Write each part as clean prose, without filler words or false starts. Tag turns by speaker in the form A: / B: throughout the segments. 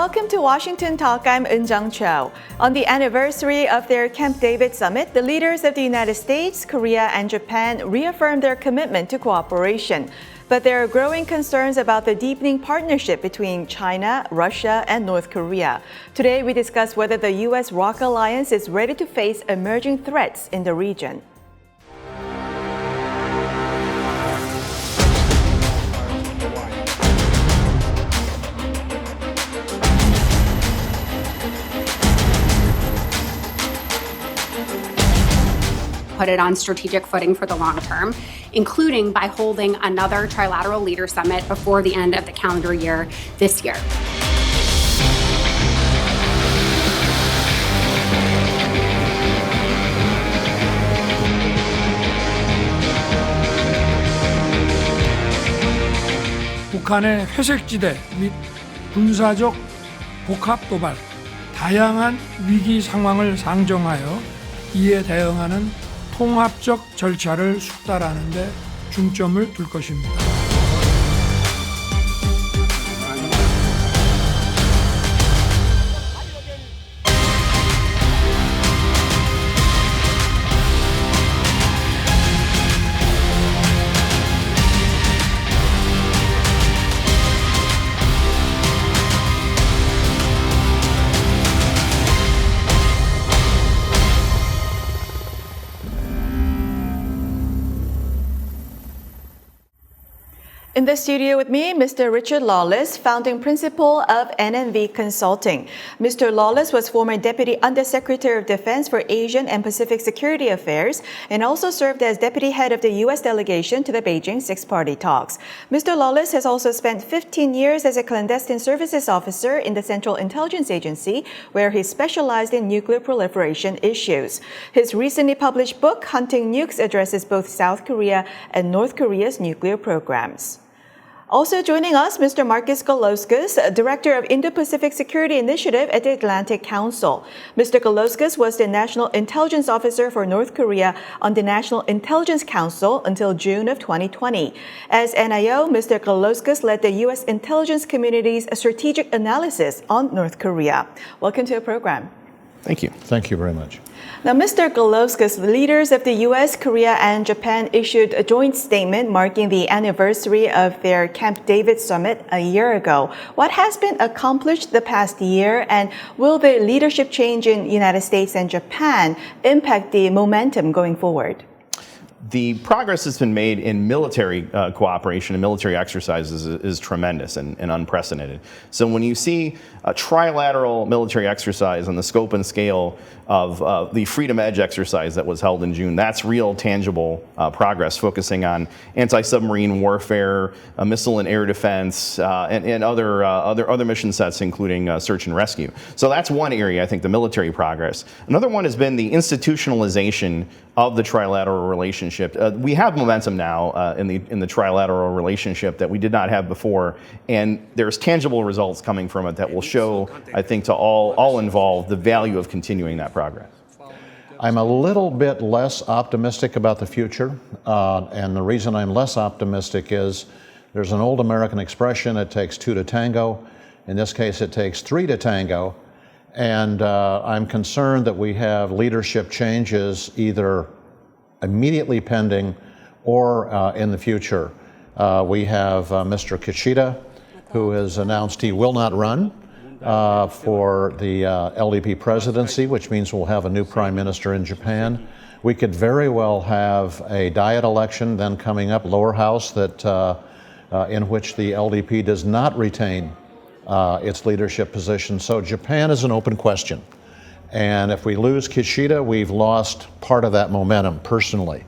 A: welcome to Washington Talk. I'm Eun Cho. On the anniversary of their Camp David summit, the leaders of the United States, Korea, and Japan reaffirmed their commitment to cooperation. But there are growing concerns about the deepening partnership between China, Russia, and North Korea. Today, we discuss whether the U.S. ROC alliance is ready to face emerging threats in the region.
B: Put it on strategic footing for the long term, including by holding another trilateral leader summit before the end of the calendar year this year.
C: 북한의 회색지대 및 군사적 복합 도발, 다양한 위기 상황을 상정하여 이에 대응하는 통합적 절차를 숙달하는 데 중점을 둘 것입니다.
A: In the studio with me, Mr. Richard Lawless, founding principal of NNV Consulting. Mr. Lawless was former Deputy Undersecretary of Defense for Asian and Pacific Security Affairs and also served as Deputy Head of the U.S. delegation to the Beijing Six-Party Talks. Mr. Lawless has also spent 15 years as a clandestine services officer in the Central Intelligence Agency, where he specialized in nuclear proliferation issues. His recently published book, Hunting Nukes, addresses both South Korea and North Korea's nuclear programs. Also joining us, Mr. Markus Garlauskas, Director of Indo-Pacific Security Initiative at the Atlantic Council. Mr. Garlauskas was the National Intelligence Officer for North Korea on the National Intelligence Council until June of 2020. As NIO, Mr. Garlauskas led the U.S. intelligence community's strategic analysis on North Korea. Welcome to the program.
D: Thank you. Thank you very much.
A: Now, Mr. Garlauskas, leaders of the U.S., Korea, and Japan issued a joint statement marking the anniversary of their Camp David summit a year ago. What has been accomplished the past year, and will the leadership change in the United States and Japan impact the momentum going forward?
D: The progress that's been made in military cooperation and military exercises is tremendous and unprecedented. So when you see a trilateral military exercise on the scope and scale of the Freedom Edge exercise that was held in June, that's real tangible progress, focusing on anti-submarine warfare, missile and air defense, and other mission sets, including search and rescue. So that's one area, I think, the military progress. Another one has been the institutionalization of the trilateral relationship. We have momentum now in the trilateral relationship that we did not have before, and there's tangible results coming from it that will show, I think, to all involved the value of continuing that progress.
E: I'm a little bit less optimistic about the future, and the reason I'm less optimistic is there's an old American expression, it takes two to tango. In this case, it takes three to tango. And I'm concerned that we have leadership changes either immediately pending or in the future. We have Mr. Kishida, who has announced he will not run for the LDP presidency, which means we'll have a new prime minister in Japan. We could very well have a diet election then coming up, lower house, that in which the LDP does not retain its leadership position. So Japan is an open question. And if we lose Kishida, we've lost part of that momentum personally.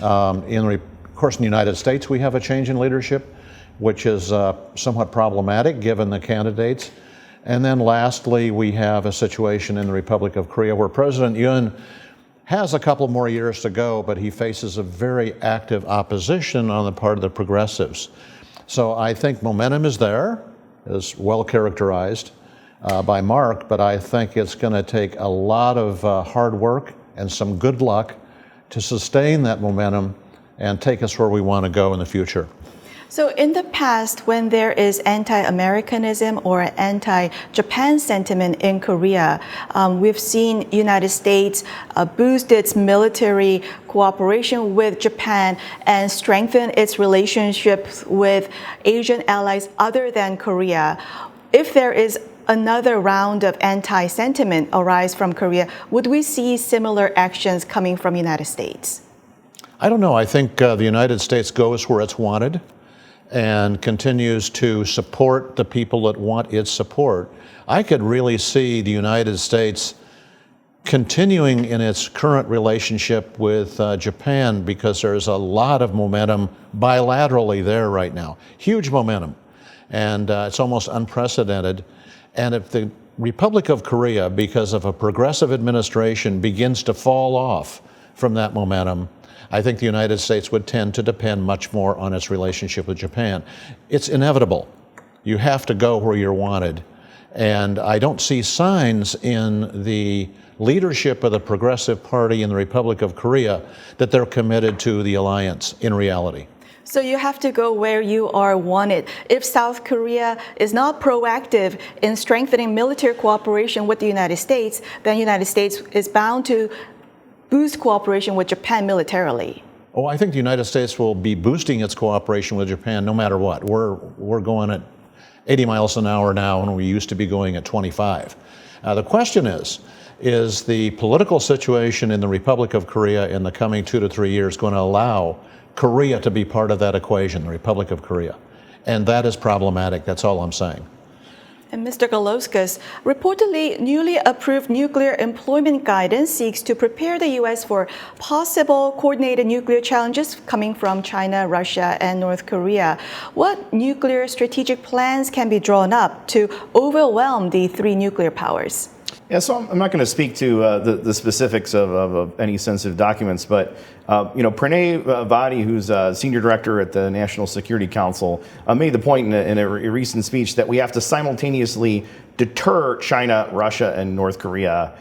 E: Of course, in the United States, we have a change in leadership, which is somewhat problematic given the candidates. And then lastly, we have a situation in the Republic of Korea where President Yoon has a couple more years to go, but he faces a very active opposition on the part of the progressives. So I think momentum is there, is well characterized by Mark, but I think it's going to take a lot of hard work and some good luck to sustain that momentum and take us where we want to go in the future.
A: So in the past, when there is anti-Americanism or anti-Japan sentiment in Korea, we've seen United States boost its military cooperation with Japan and strengthen its relationships with Asian allies other than Korea. If there is another round of anti-sentiment arise from Korea, would we see similar actions coming from United States?
E: I don't know. I think the United States goes where it's wanted and continues to support the people that want its support. I could really see the United States continuing in its current relationship with Japan because there's a lot of momentum bilaterally there right now. Huge momentum. And it's almost unprecedented. And if the Republic of Korea, because of a progressive administration, begins to fall off from that momentum, I think the United States would tend to depend much more on its relationship with Japan. It's inevitable. You have to go where you're wanted. And I don't see signs in the leadership of the Progressive Party in the Republic of Korea that they're committed to the alliance in reality.
A: So you have to go where you are wanted. If South Korea is not proactive in strengthening military cooperation with the United States, then the United States is bound to boost cooperation with Japan militarily.
E: Oh, I think the United States will be boosting its cooperation with Japan no matter what. We're going at 80 miles an hour now, and we used to be going at 25. The question is the political situation in the Republic of Korea in the coming 2 to 3 years going to allow Korea to be part of that equation, the Republic of Korea? And that is problematic. That's all I'm saying.
A: And Mr. Garlauskas, reportedly newly approved nuclear employment guidance seeks to prepare the U.S. for possible coordinated nuclear challenges coming from China, Russia, and North Korea. What nuclear strategic plans can be drawn up to overwhelm the three nuclear powers?
D: Yeah, so I'm not going to speak to the specifics of any sensitive documents, but Pranay Vadi, who's senior director at the National Security Council, made the point in a recent speech that we have to simultaneously deter China, Russia, and North Korea,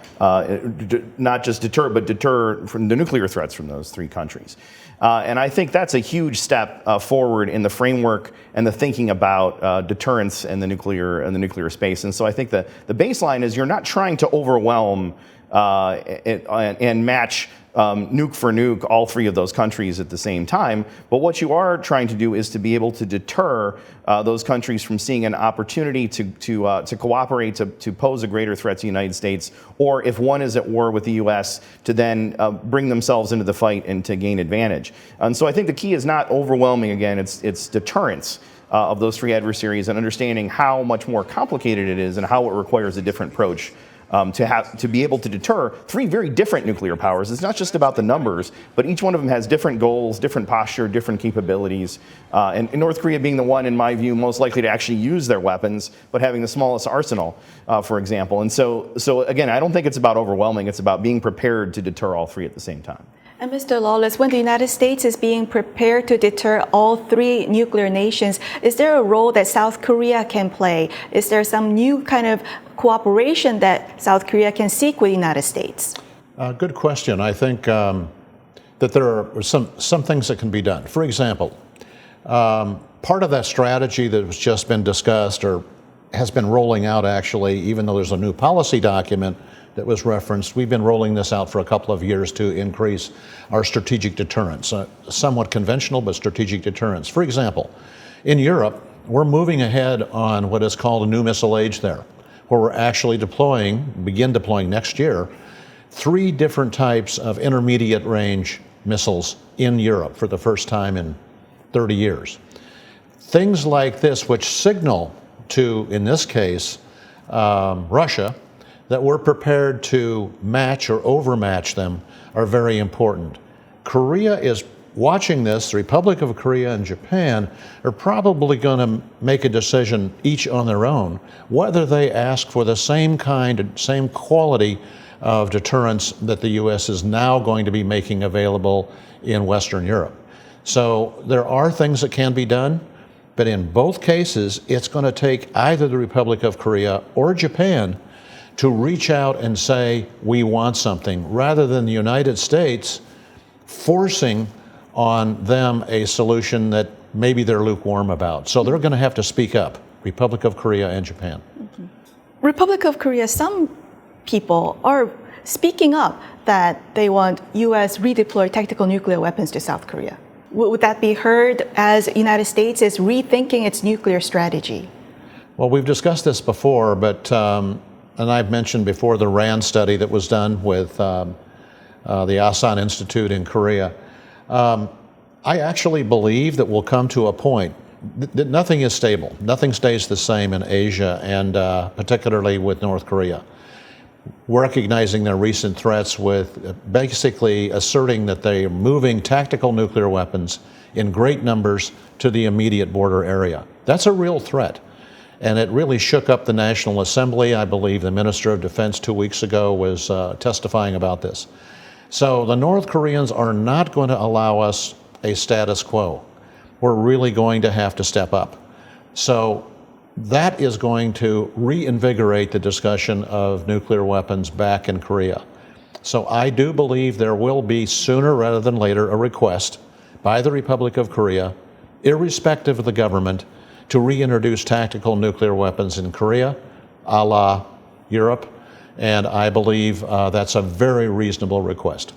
D: not just deter, but deter from the nuclear threats from those three countries. And I think that's a huge step forward in the framework and the thinking about deterrence in the nuclear space. And so I think the baseline is you're not trying to overwhelm and match nuke for nuke all three of those countries at the same time. But what you are trying to do is to be able to deter those countries from seeing an opportunity to cooperate, to pose a greater threat to the United States, or if one is at war with the U.S., to then bring themselves into the fight and to gain advantage. And so I think the key is not overwhelming, again, it's deterrence of those three adversaries and understanding how much more complicated it is and how it requires a different approach. To be able to deter three very different nuclear powers. It's not just about the numbers, but each one of them has different goals, different posture, different capabilities. And North Korea being the one, in my view, most likely to actually use their weapons, but having the smallest arsenal, for example. And so again, I don't think it's about overwhelming. It's about being prepared to deter all three at the same time.
A: And Mr. Lawless, when the United States is being prepared to deter all three nuclear nations, is there a role that South Korea can play? Is there some new kind of cooperation that South Korea can seek with the United States?
E: Good question. I think that there are some things that can be done. For example, part of that strategy that has just been discussed or has been rolling out, actually, even though there's a new policy document that was referenced, we've been rolling this out for a couple of years to increase our strategic deterrence, somewhat conventional, but strategic deterrence. For example, in Europe, we're moving ahead on what is called a new missile age there, where we're actually begin deploying next year, 3 different types of intermediate range missiles in Europe for the first time in 30 years. Things like this, which signal to, in this case, Russia, that we're prepared to match or overmatch them, are very important. Korea is watching this. The Republic of Korea and Japan are probably going to make a decision each on their own whether they ask for the same quality of deterrence that the U.S. is now going to be making available in Western Europe. So there are things that can be done, but in both cases, it's going to take either the Republic of Korea or Japan to reach out and say, we want something, rather than the United States forcing on them a solution that maybe they're lukewarm about. So they're going to have to speak up, Republic of Korea and Japan.
A: Republic of Korea, some people are speaking up that they want U.S. redeploy tactical nuclear weapons to South Korea. Would that be heard as United States is rethinking its nuclear strategy?
E: Well, we've discussed this before, but and I've mentioned before the RAND study that was done with the Asan Institute in Korea. I actually believe that we'll come to a point that nothing is stable. Nothing stays the same in Asia, and particularly with North Korea. Recognizing their recent threats with basically asserting that they are moving tactical nuclear weapons in great numbers to the immediate border area. That's a real threat. And it really shook up the National Assembly. I believe the Minister of Defense 2 weeks ago was testifying about this. So the North Koreans are not going to allow us a status quo. We're really going to have to step up. So that is going to reinvigorate the discussion of nuclear weapons back in Korea. So I do believe there will be sooner rather than later a request by the Republic of Korea, irrespective of the government, to reintroduce tactical nuclear weapons in Korea, a la Europe, and I believe that's a very reasonable request.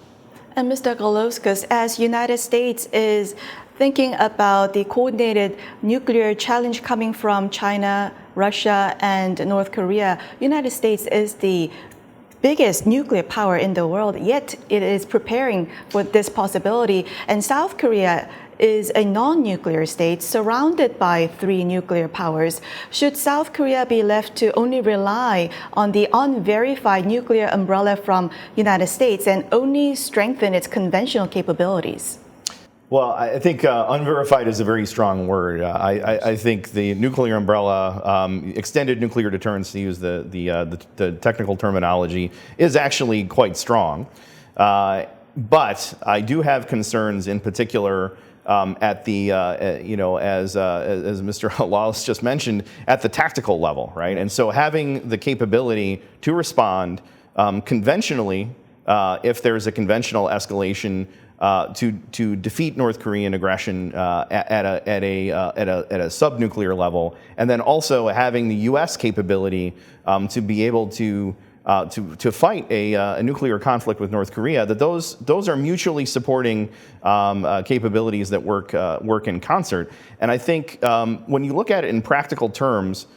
A: And Mr. Garlauskas, as United States is thinking about the coordinated nuclear challenge coming from China, Russia, and North Korea, United States is the biggest nuclear power in the world, yet it is preparing for this possibility. And South Korea is a non-nuclear state surrounded by 3 nuclear powers. Should South Korea be left to only rely on the unverified nuclear umbrella from United States and only strengthen its conventional capabilities?
D: Well, I think unverified is a very strong word. I think the nuclear umbrella, extended nuclear deterrence, to use the technical terminology, is actually quite strong. But I do have concerns, in particular, at the as Mr. Lawless just mentioned, at the tactical level, right? And so having the capability to respond conventionally, if there's a conventional escalation, to defeat North Korean aggression at a subnuclear level, and then also having the U.S. capability to be able to fight a nuclear conflict with North Korea, that those are mutually supporting capabilities that work in concert. And I think when you look at it in practical terms,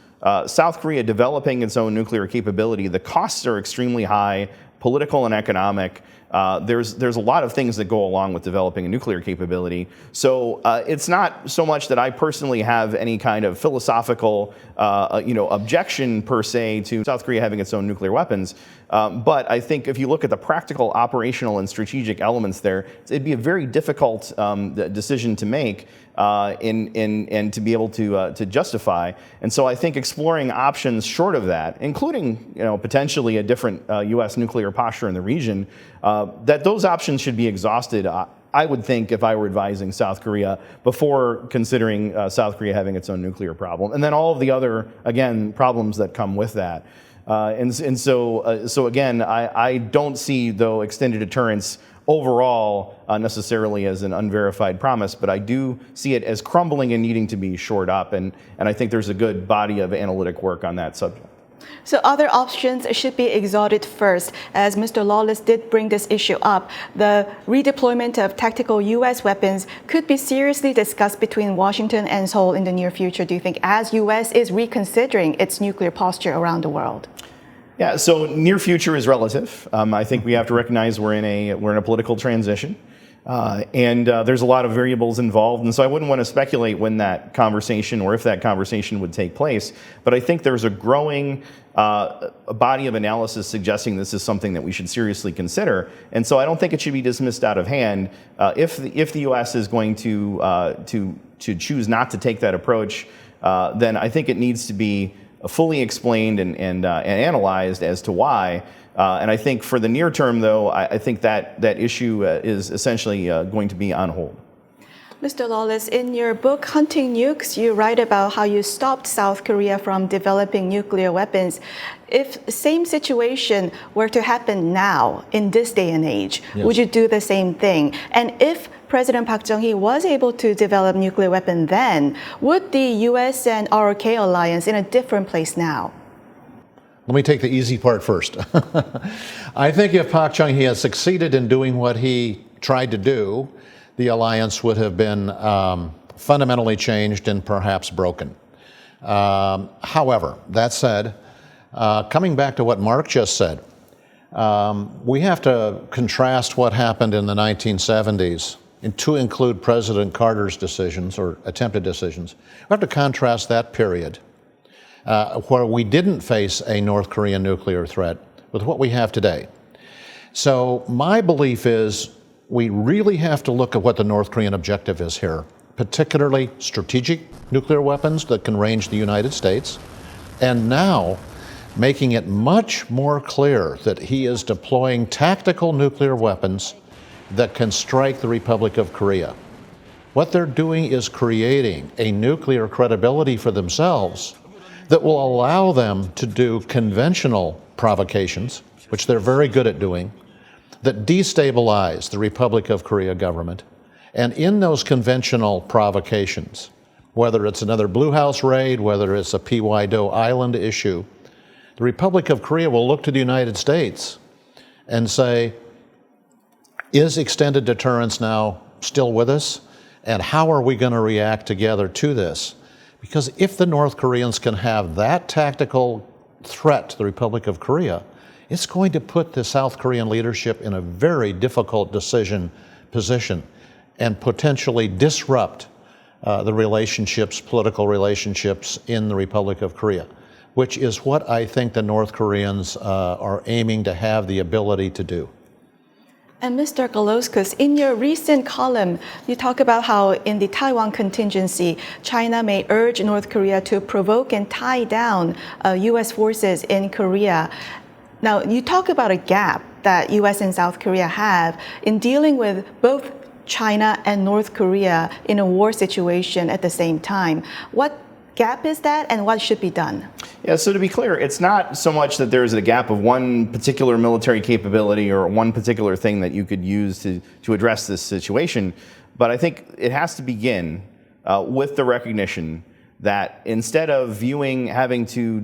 D: South Korea developing its own nuclear capability, the costs are extremely high, political and economic. There's a lot of things that go along with developing a nuclear capability. So it's not so much that I personally have any kind of philosophical objection per se to South Korea having its own nuclear weapons. But I think if you look at the practical, operational, and strategic elements there, it'd be a very difficult decision to make and to be able to justify. And so I think exploring options short of that, including potentially a different U.S. nuclear posture in the region, that those options should be exhausted. I would think, if I were advising South Korea, before considering South Korea having its own nuclear problem, and then all of the other, again, problems that come with that. So again, I don't see, though, extended deterrence overall necessarily as an unverified promise, but I do see it as crumbling and needing to be shored up, and I think there's a good body of analytic work on that subject.
A: So other options should be exhausted first. As Mr. Lawless did bring this issue up, the redeployment of tactical U.S. weapons could be seriously discussed between Washington and Seoul in the near future, do you think, as U.S. is reconsidering its nuclear posture around the world?
D: Yeah, so near future is relative. I think we have to recognize we're in a political transition, and there's a lot of variables involved, and so I wouldn't want to speculate when that conversation or if that conversation would take place. But I think there's a growing body of analysis suggesting this is something that we should seriously consider, and so I don't think it should be dismissed out of hand. If the U.S. is going to choose not to take that approach, then I think it needs to be fully explained and analyzed as to why. And I think for the near term, though, I think that issue is essentially going to be on hold.
A: Mr. Lawless, in your book, Hunting Nukes, you write about how you stopped South Korea from developing nuclear weapons. If the same situation were to happen now, in this day and age,
E: yes,
A: would you do the same thing? And if President Park Chung-hee was able to develop nuclear weapon then, would the U.S. and ROK alliance in a different place now?
E: Let me take the easy part first. I think if Park Chung-hee had succeeded in doing what he tried to do, the alliance would have been fundamentally changed and perhaps broken. However, that said, coming back to what Mark just said, we have to contrast what happened in the 1970s and to include President Carter's decisions or attempted decisions. We have to contrast that period where we didn't face a North Korean nuclear threat with what we have today. So my belief is we really have to look at what the North Korean objective is here, particularly strategic nuclear weapons that can range the United States, and now making it much more clear that he is deploying tactical nuclear weapons that can strike the Republic of Korea. What they're doing is creating a nuclear credibility for themselves that will allow them to do conventional provocations, which they're very good at doing, that destabilize the Republic of Korea government. And in those conventional provocations, whether it's another Blue House raid, whether it's a P.Y.Do. Island issue, the Republic of Korea will look to the United States and say, is extended deterrence now still with us? And how are we going to react together to this? Because if the North Koreans can have that tactical threat to the Republic of Korea, it's going to put the South Korean leadership in a very difficult decision position and potentially disrupt the relationships, political relationships in the Republic of Korea, which is what I think the North Koreans are aiming to have the ability to do.
A: And Mr. Garlauskas, in your recent column, you talk about how in the Taiwan contingency, China may urge North Korea to provoke and tie down U.S. forces in Korea. Now, you talk about a gap that U.S. and South Korea have in dealing with both China and North Korea in a war situation at the same time. What gap is that, and what should be done?
D: Yeah, so to be clear, it's not so much that there's a gap of one particular military capability or one particular thing that you could use to address this situation, but I think it has to begin with the recognition that instead of viewing having to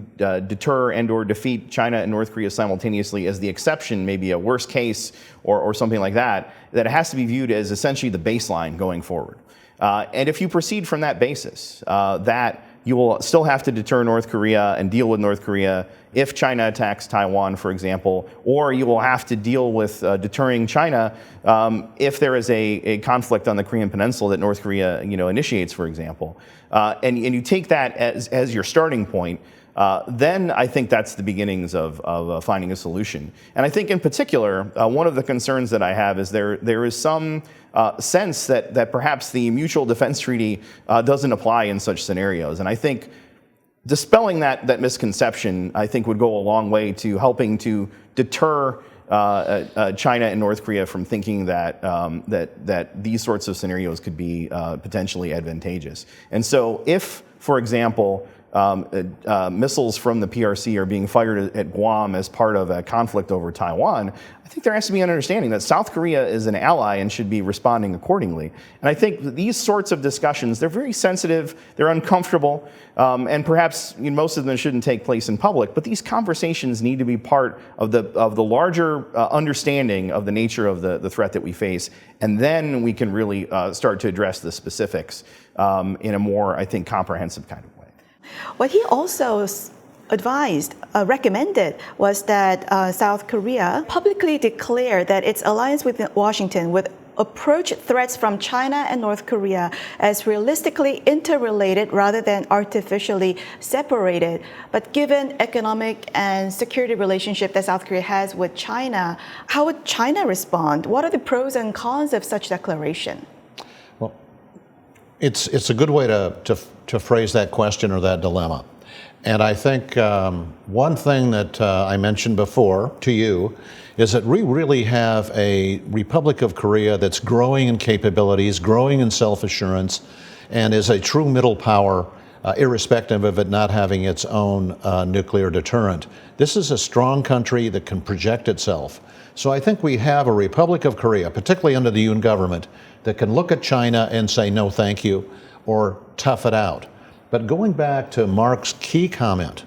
D: deter and or defeat China and North Korea simultaneously as the exception, maybe a worst case or something like that, that it has to be viewed as essentially the baseline going forward. And if you proceed from that basis, that you will still have to deter North Korea and deal with North Korea if China attacks Taiwan, for example, or you will have to deal with deterring China if there is a conflict on the Korean Peninsula that North Korea, initiates, for example. And you take that as your starting point, then I think that's the beginnings of finding a solution. And I think in particular, one of the concerns that I have is there is some sense that perhaps the Mutual Defense Treaty doesn't apply in such scenarios. And I think dispelling that misconception, I think, would go a long way to helping to deter China and North Korea from thinking that these sorts of scenarios could be potentially advantageous. And so if, for example, missiles from the PRC are being fired at Guam as part of a conflict over Taiwan, I think there has to be an understanding that South Korea is an ally and should be responding accordingly. And I think that these sorts of discussions, they're very sensitive, they're uncomfortable, and perhaps most of them shouldn't take place in public, but these conversations need to be part of the larger understanding of the nature of the threat that we face, and then we can really start to address the specifics in a more, I think, comprehensive kind of way.
A: What he also recommended was that South Korea publicly declare that its alliance with Washington would approach threats from China and North Korea as realistically interrelated rather than artificially separated. But given economic and security relationship that South Korea has with China, how would China respond? What are the pros and cons of such declaration?
E: Well, it's a good way to phrase that question or that dilemma. And I think one thing that I mentioned before to you is that we really have a Republic of Korea that's growing in capabilities, growing in self-assurance, and is a true middle power, irrespective of it not having its own nuclear deterrent. This is a strong country that can project itself. So I think we have a Republic of Korea, particularly under the Yoon government, that can look at China and say, no, thank you, or tough it out. But going back to Mark's key comment,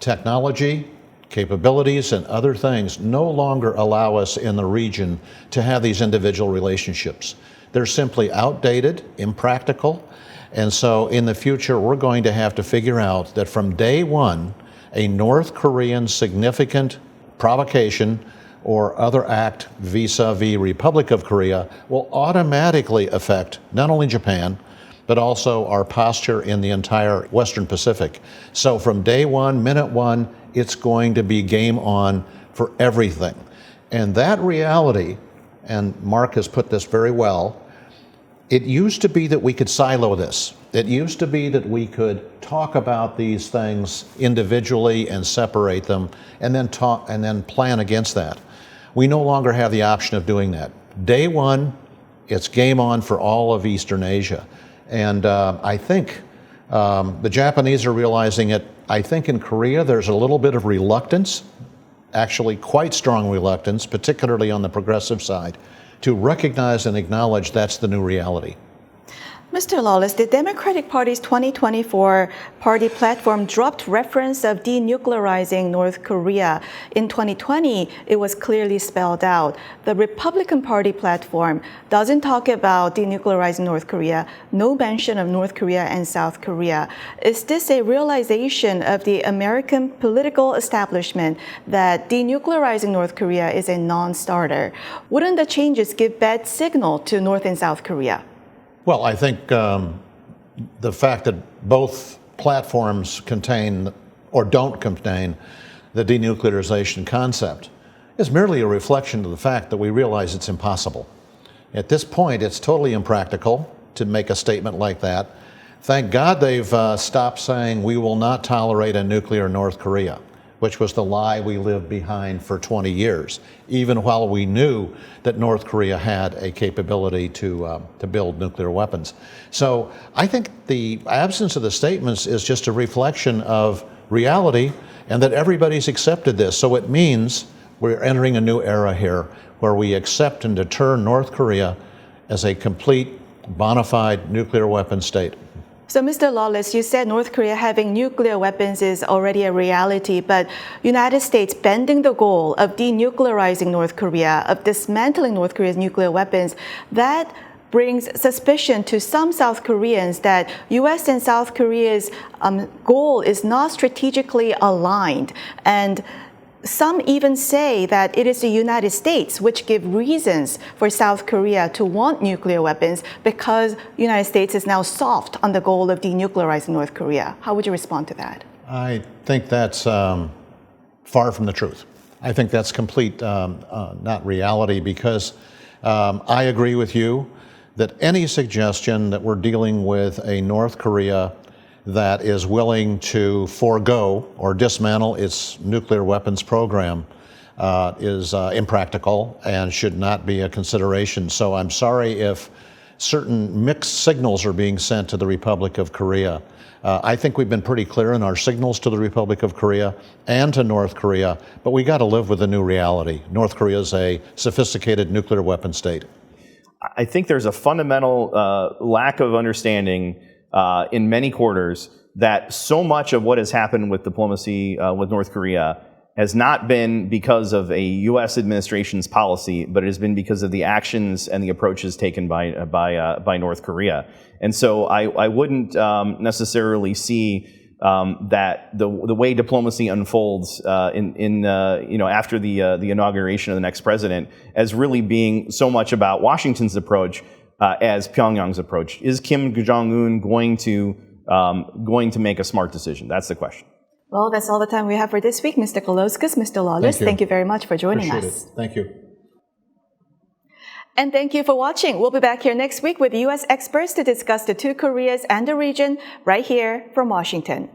E: technology, capabilities, and other things no longer allow us in the region to have these individual relationships. They're simply outdated, impractical, and so in the future we're going to have to figure out that from day one, a North Korean significant provocation or other act vis-a-vis Republic of Korea will automatically affect not only Japan, but also our posture in the entire Western Pacific. So from day one, minute one, it's going to be game on for everything. And that reality, and Mark has put this very well, it used to be that we could silo this. It used to be that we could talk about these things individually and separate them and then plan against that. We no longer have the option of doing that. Day one, it's game on for all of Eastern Asia. And I think the Japanese are realizing it. I think in Korea there's a little bit of reluctance, actually quite strong reluctance, particularly on the progressive side, to recognize and acknowledge that's the new reality.
A: Mr. Lawless, the Democratic Party's 2024 party platform dropped reference of denuclearizing North Korea. In 2020, it was clearly spelled out. The Republican Party platform doesn't talk about denuclearizing North Korea, no mention of North Korea and South Korea. Is this a realization of the American political establishment that denuclearizing North Korea is a non-starter? Wouldn't the changes give bad signal to North and South Korea?
E: Well, I think the fact that both platforms contain or don't contain the denuclearization concept is merely a reflection of the fact that we realize it's impossible. At this point, it's totally impractical to make a statement like that. Thank God they've stopped saying we will not tolerate a nuclear North Korea, which was the lie we lived behind for 20 years, even while we knew that North Korea had a capability to build nuclear weapons. So I think the absence of the statements is just a reflection of reality and that everybody's accepted this. So it means we're entering a new era here where we accept and deter North Korea as a complete, bona fide nuclear weapon state.
A: So, Mr. Lawless, you said North Korea having nuclear weapons is already a reality, but United States bending the goal of denuclearizing North Korea, of dismantling North Korea's nuclear weapons, that brings suspicion to some South Koreans that U.S. and South Korea's goal is not strategically aligned. And some even say that it is the United States which give reasons for South Korea to want nuclear weapons because the United States is now soft on the goal of denuclearizing North Korea. How would you respond to that?
E: I think that's far from the truth. I think that's complete not reality because I agree with you that any suggestion that we're dealing with a North Korea that is willing to forego or dismantle its nuclear weapons program is impractical and should not be a consideration. So I'm sorry if certain mixed signals are being sent to the Republic of Korea. I think we've been pretty clear in our signals to the Republic of Korea and to North Korea, but we got to live with the new reality. North Korea is a sophisticated nuclear weapon state.
D: I think there's a fundamental lack of understanding in many quarters that so much of what has happened with diplomacy with North Korea has not been because of a U.S. administration's policy, but it has been because of the actions and the approaches taken by North Korea. And so I wouldn't necessarily see that the way diplomacy unfolds after the inauguration of the next president as really being so much about Washington's approach as Pyongyang's approach. Is Kim Jong-un going to make a smart decision? That's the question.
A: Well, that's all the time we have for this week. Mr. Garlauskas, Mr. Lawless, thank you very much for joining us.
E: Thank you.
A: And thank you for watching. We'll be back here next week with U.S. experts to discuss the two Koreas and the region right here from Washington.